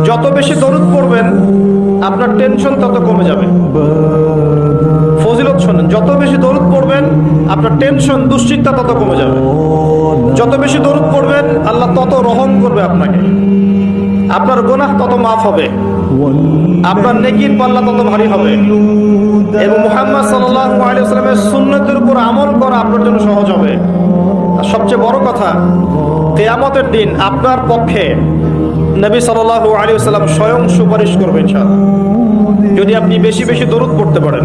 যত বেশি দরুদ পড়বেন আপনার টেনশন তত কমে যাবে। ফজিলত শোনেন, যত বেশি দরুদ পড়বেন আপনার টেনশন দুশ্চিন্তা তত কমে যাবে। যত বেশি দরুদ পড়বেন আল্লাহ তত রহম করবে আপনাকে, আপনার গুনাহ তত মাফ হবে, আপনার নেকির পাল্লা তত ভারী হবে, এবং মুহাম্মদ সাল্লাল্লাহু আলাইহি ওয়াসাল্লামের সুন্নতের উপর আমল করা আপনার জন্য সহজ হবে। আর সবচেয়ে বড় কথা, কিয়ামতের দিন আপনার পক্ষে নবী সাল্লাল্লাহু আলাইহি ওয়াসাল্লাম স্বয়ং সুপারিশ করবেন ইনশাআল্লাহ, যদি আপনি বেশি বেশি দরুদ পড়তে পারেন।